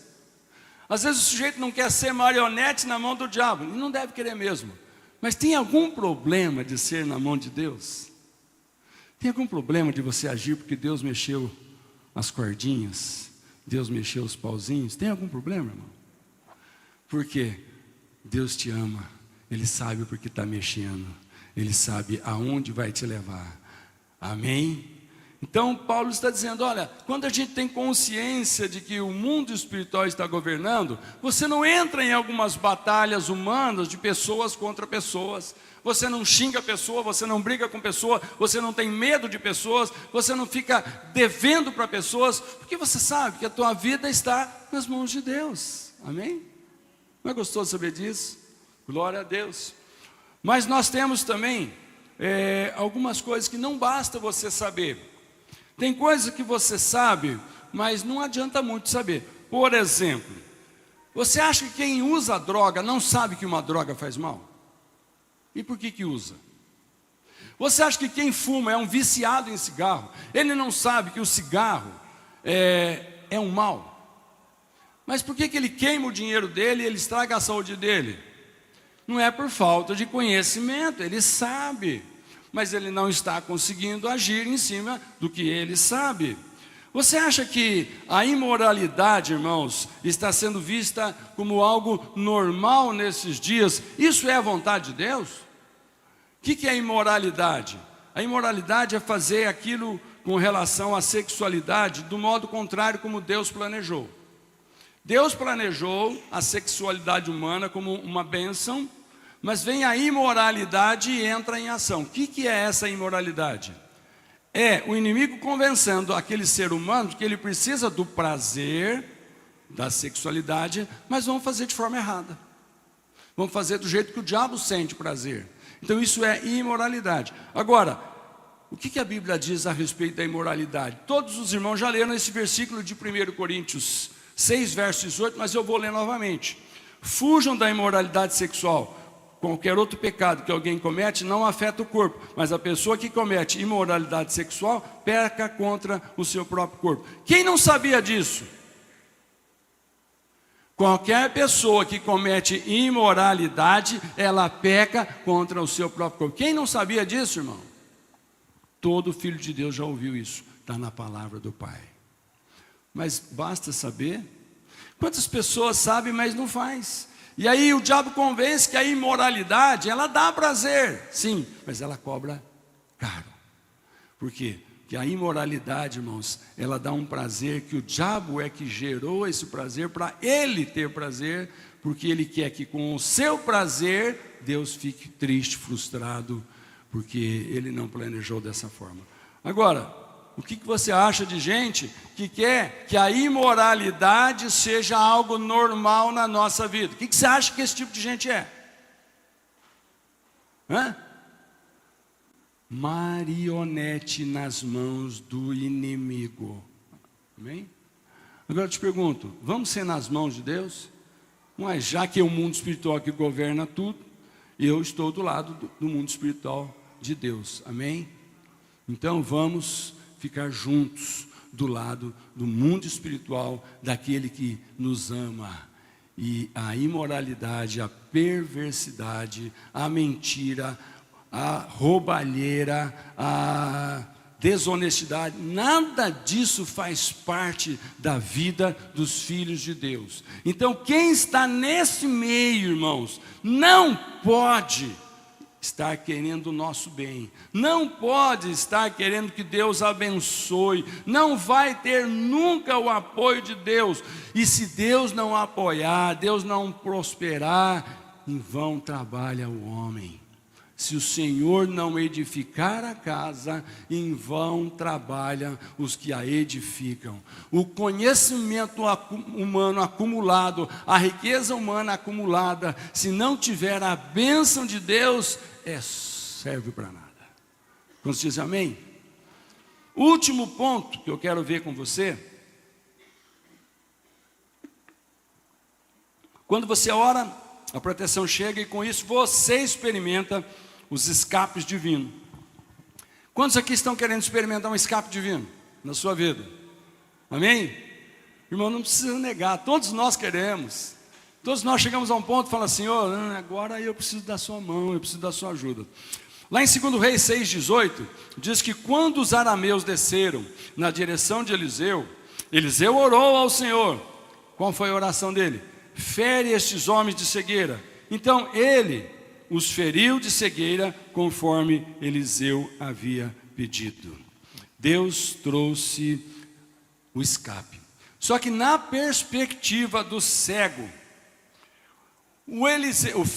[SPEAKER 1] Às vezes o sujeito não quer ser marionete na mão do diabo, e não deve querer mesmo. Mas tem algum problema de ser na mão de Deus? Tem algum problema de você agir porque Deus mexeu as cordinhas? Deus mexeu os pauzinhos? Tem algum problema, irmão? Porque Deus te ama, Ele sabe porque está mexendo, Ele sabe aonde vai te levar. Amém? Então Paulo está dizendo, olha, quando a gente tem consciência de que o mundo espiritual está governando, você não entra em algumas batalhas humanas de pessoas contra pessoas, você não xinga a pessoa, você não briga com pessoa, você não tem medo de pessoas, você não fica devendo para pessoas, porque você sabe que a tua vida está nas mãos de Deus. Amém? Não é gostoso saber disso? Glória a Deus. Mas nós temos também algumas coisas que não basta você saber. Tem coisas que você sabe, mas não adianta muito saber. Por exemplo, você acha que quem usa droga não sabe que uma droga faz mal? E por que usa? Você acha que quem fuma é um viciado em cigarro? Ele não sabe que o cigarro é um mal? Mas por que ele queima o dinheiro dele e ele estraga a saúde dele? Não é por falta de conhecimento, ele sabe, mas ele não está conseguindo agir em cima do que ele sabe. Você acha que a imoralidade, irmãos, está sendo vista como algo normal nesses dias? Isso é a vontade de Deus? O que é imoralidade? A imoralidade é fazer aquilo com relação à sexualidade do modo contrário como Deus planejou. Deus planejou a sexualidade humana como uma bênção, mas vem a imoralidade e entra em ação. O que é essa imoralidade? É o inimigo convencendo aquele ser humano que ele precisa do prazer, da sexualidade, mas vamos fazer de forma errada. Vamos fazer do jeito que o diabo sente prazer. Então isso é imoralidade. Agora, o que a Bíblia diz a respeito da imoralidade? Todos os irmãos já leram esse versículo de 1 Coríntios 6, verso 18, mas eu vou ler novamente. Fujam da imoralidade sexual. Qualquer outro pecado que alguém comete não afeta o corpo, mas a pessoa que comete imoralidade sexual peca contra o seu próprio corpo. Quem não sabia disso? Qualquer pessoa que comete imoralidade, ela peca contra o seu próprio corpo. Quem não sabia disso, irmão? Todo filho de Deus já ouviu isso, está na palavra do Pai. Mas basta saber? Quantas pessoas sabem, mas não faz? E aí o diabo convence que a imoralidade, ela dá prazer, sim, mas ela cobra caro. Por quê? Porque a imoralidade, irmãos, ela dá um prazer que o diabo é que gerou esse prazer para ele ter prazer, porque ele quer que com o seu prazer, Deus fique triste, frustrado, porque ele não planejou dessa forma. Agora, o que você acha de gente que quer que a imoralidade seja algo normal na nossa vida? O que você acha que esse tipo de gente é? Marionete nas mãos do inimigo. Amém? Agora eu te pergunto, vamos ser nas mãos de Deus? Mas já que é o mundo espiritual que governa tudo, eu estou do lado do mundo espiritual de Deus, amém? Então vamos ficar juntos do lado do mundo espiritual, daquele que nos ama. E a imoralidade, a perversidade, a mentira, a roubalheira, a desonestidade, nada disso faz parte da vida dos filhos de Deus. Então quem está nesse meio, irmãos, não pode estar querendo o nosso bem, não pode estar querendo que Deus abençoe, não vai ter nunca o apoio de Deus. E se Deus não apoiar, Deus não prosperar, em vão trabalha o homem. Se o Senhor não edificar a casa, em vão trabalham os que a edificam. O conhecimento humano acumulado, a riqueza humana acumulada, se não tiver a bênção de Deus, serve para nada. Quando se diz amém? Último ponto que eu quero ver com você. Quando você ora, a proteção chega e com isso você experimenta os escapes divinos. Quantos aqui estão querendo experimentar um escape divino na sua vida? Amém? Irmão, não precisa negar, todos nós queremos. Todos nós chegamos a um ponto e falamos, Senhor, agora eu preciso da sua mão, eu preciso da sua ajuda. Lá em 2 Reis 6,18, diz que quando os arameus desceram na direção de Eliseu, Eliseu orou ao Senhor. Qual foi a oração dele? Fere estes homens de cegueira. Então ele os feriu de cegueira, conforme Eliseu havia pedido. Deus trouxe o escape. Só que na perspectiva do cego,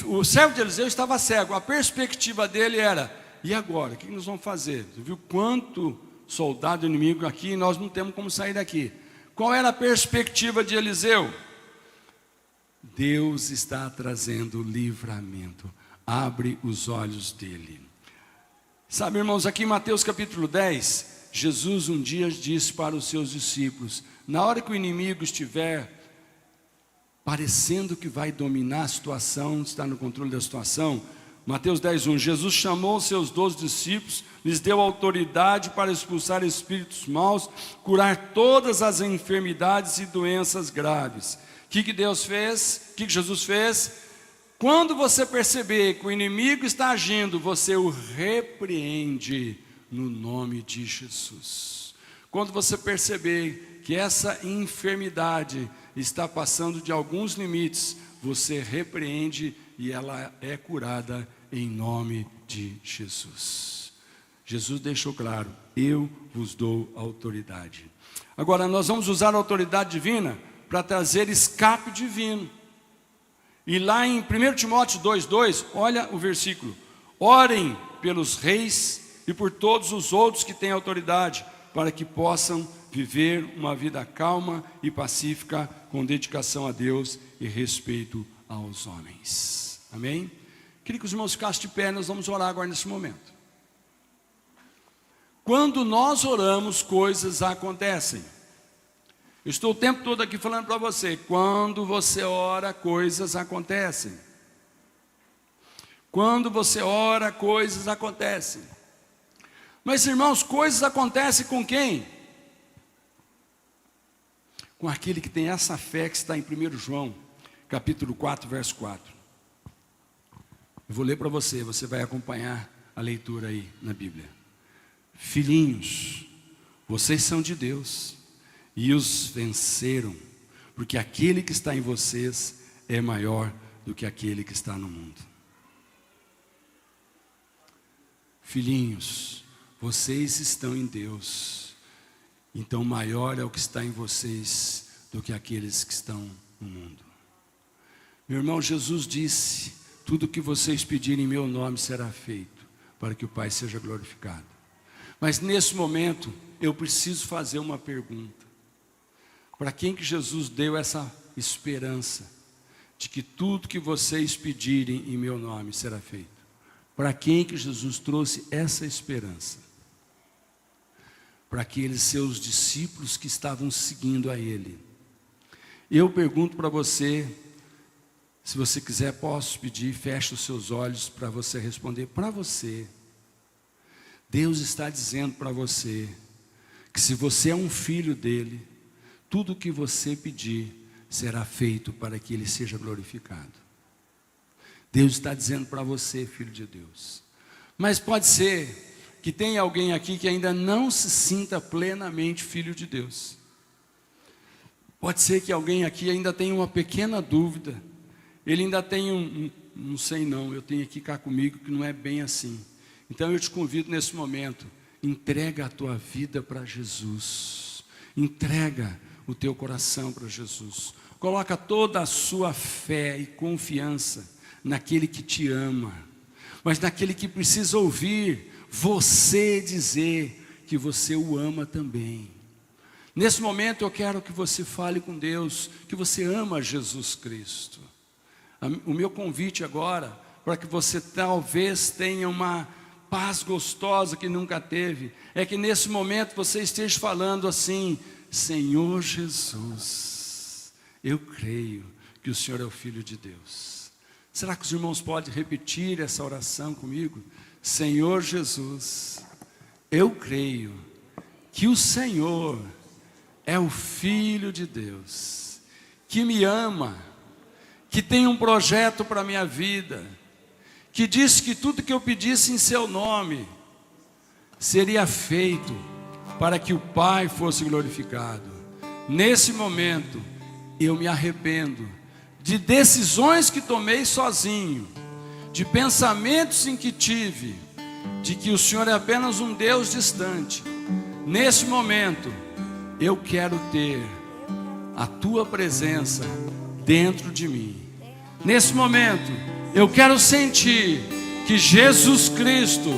[SPEAKER 1] o servo de Eliseu estava cego. A perspectiva dele era, e agora? O que nós vamos fazer? Você viu quanto soldado inimigo aqui, nós não temos como sair daqui. Qual era a perspectiva de Eliseu? Deus está trazendo livramento. Abre os olhos dele. Sabe, irmãos, aqui em Mateus capítulo 10, Jesus um dia disse para os seus discípulos, na hora que o inimigo estiver parecendo que vai dominar a situação, está no controle da situação, Mateus 10:1, Jesus chamou os seus 12 discípulos, lhes deu autoridade para expulsar espíritos maus, curar todas as enfermidades e doenças graves. O que Deus fez? O que Jesus fez? Quando você perceber que o inimigo está agindo, você o repreende no nome de Jesus. Quando você perceber que essa enfermidade está passando de alguns limites, você repreende e ela é curada em nome de Jesus. Jesus deixou claro, eu vos dou autoridade. Agora nós vamos usar a autoridade divina para trazer escape divino. E lá em 1 Timóteo 2,2, olha o versículo. Orem pelos reis e por todos os outros que têm autoridade, para que possam viver uma vida calma e pacífica, com dedicação a Deus e respeito aos homens. Amém? Queria que os irmãos ficassem de pé, nós vamos orar agora nesse momento. Quando nós oramos, coisas acontecem. Eu estou o tempo todo aqui falando para você, quando você ora, coisas acontecem. Quando você ora, coisas acontecem. Mas irmãos, coisas acontecem com quem? Com aquele que tem essa fé que está em 1 João, capítulo 4, verso 4. Eu vou ler para você, você vai acompanhar a leitura aí na Bíblia. Filhinhos, vocês são de Deus e os venceram, porque aquele que está em vocês é maior do que aquele que está no mundo. Filhinhos, vocês estão em Deus, então maior é o que está em vocês do que aqueles que estão no mundo. Meu irmão, Jesus disse, tudo que vocês pedirem em meu nome será feito, para que o Pai seja glorificado. Mas nesse momento, eu preciso fazer uma pergunta. Para quem que Jesus deu essa esperança de que tudo que vocês pedirem em meu nome será feito? Para quem que Jesus trouxe essa esperança? Para aqueles seus discípulos que estavam seguindo a Ele. Eu pergunto para você, Se você quiser, posso pedir, feche os seus olhos para você responder para você. Deus está dizendo para você que se você é um filho dele, tudo o que você pedir será feito para que ele seja glorificado. Deus está dizendo para você, filho de Deus. Mas pode ser que tenha alguém aqui que ainda não se sinta plenamente filho de Deus. Pode ser que alguém aqui ainda tenha uma pequena dúvida. Ele ainda tem não sei não, eu tenho que ficar comigo que não é bem assim. Então eu te convido nesse momento, entrega a tua vida para Jesus. Entrega o teu coração para Jesus. Coloca toda a sua fé e confiança naquele que te ama, mas naquele que precisa ouvir você dizer que você o ama também. Nesse momento eu quero que você fale com Deus, que você ama Jesus Cristo. O meu convite agora, para que você talvez tenha uma paz gostosa que nunca teve, é que nesse momento você esteja falando assim: Senhor Jesus, eu creio que o Senhor é o Filho de Deus. Será que os irmãos podem repetir essa oração comigo? Senhor Jesus, eu creio que o Senhor é o Filho de Deus, que me ama, que tem um projeto para a minha vida, que disse que tudo que eu pedisse em seu nome seria feito para que o Pai fosse glorificado. Nesse momento eu me arrependo de decisões que tomei sozinho, de pensamentos em que tive, de que o Senhor é apenas um Deus distante. Nesse momento eu quero ter a tua presença dentro de mim. Nesse momento eu quero sentir que Jesus Cristo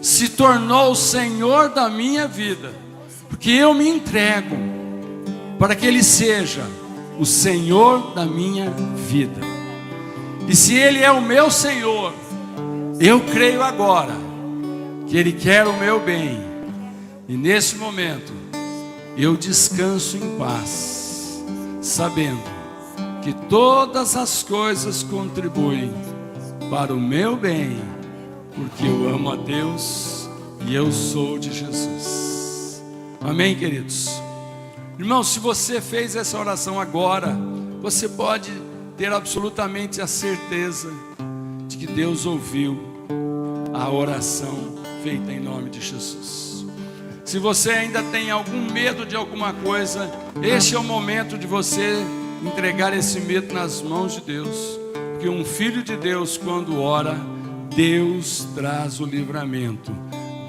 [SPEAKER 1] se tornou o Senhor da minha vida, porque eu me entrego para que Ele seja o Senhor da minha vida. E se Ele é o meu Senhor, eu creio agora que Ele quer o meu bem. E nesse momento eu descanso em paz, sabendo que todas as coisas contribuem para o meu bem, porque eu amo a Deus e eu sou de Jesus. Amém, queridos? Irmãos, se você fez essa oração agora, você pode ter absolutamente a certeza de que Deus ouviu a oração feita em nome de Jesus. Se você ainda tem algum medo de alguma coisa, este é o momento de você entregar esse medo nas mãos de Deus, porque um filho de Deus, quando ora, Deus traz o livramento,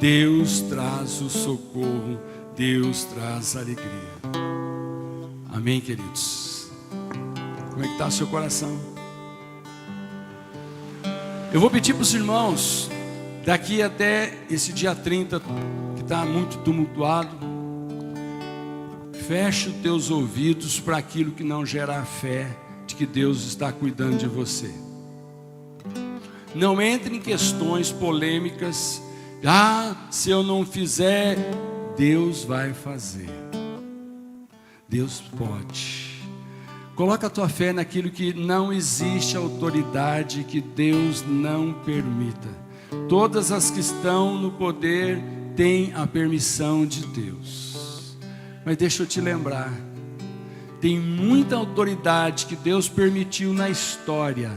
[SPEAKER 1] Deus traz o socorro, Deus traz a alegria. Amém, queridos? Como é que está o seu coração? Eu vou pedir para os irmãos, daqui até esse dia 30, que está muito tumultuado, feche os teus ouvidos para aquilo que não gerar fé de que Deus está cuidando de você. Não entre em questões polêmicas. Se eu não fizer, Deus vai fazer. Deus pode. Coloca a tua fé naquilo que não existe autoridade que Deus não permita. Todas as que estão no poder têm a permissão de Deus. Mas deixa eu te lembrar, tem muita autoridade que Deus permitiu na história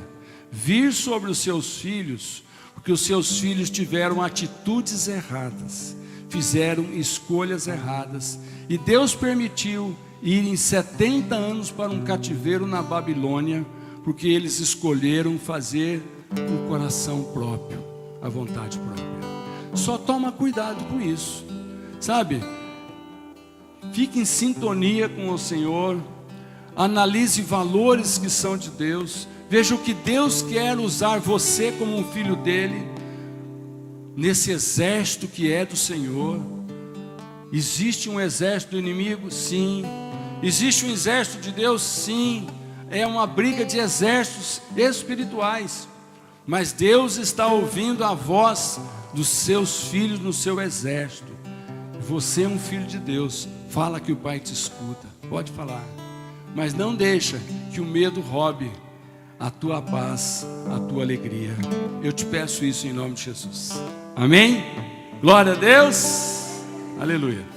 [SPEAKER 1] vir sobre os seus filhos, porque os seus filhos tiveram atitudes erradas, fizeram escolhas erradas, e Deus permitiu irem 70 anos para um cativeiro na Babilônia, porque eles escolheram fazer o coração próprio, a vontade própria. Só toma cuidado com isso, sabe? Fique em sintonia com o Senhor, analise valores que são de Deus, veja o que Deus quer usar você como um filho dele, nesse exército que é do Senhor. Existe um exército do inimigo? Sim. Existe um exército de Deus? Sim. É uma briga de exércitos espirituais, mas Deus está ouvindo a voz dos seus filhos no seu exército. Você é um filho de Deus, fala que o Pai te escuta, pode falar, mas não deixa que o medo roube a tua paz, a tua alegria. Eu te peço isso em nome de Jesus. Amém? Glória a Deus. Aleluia.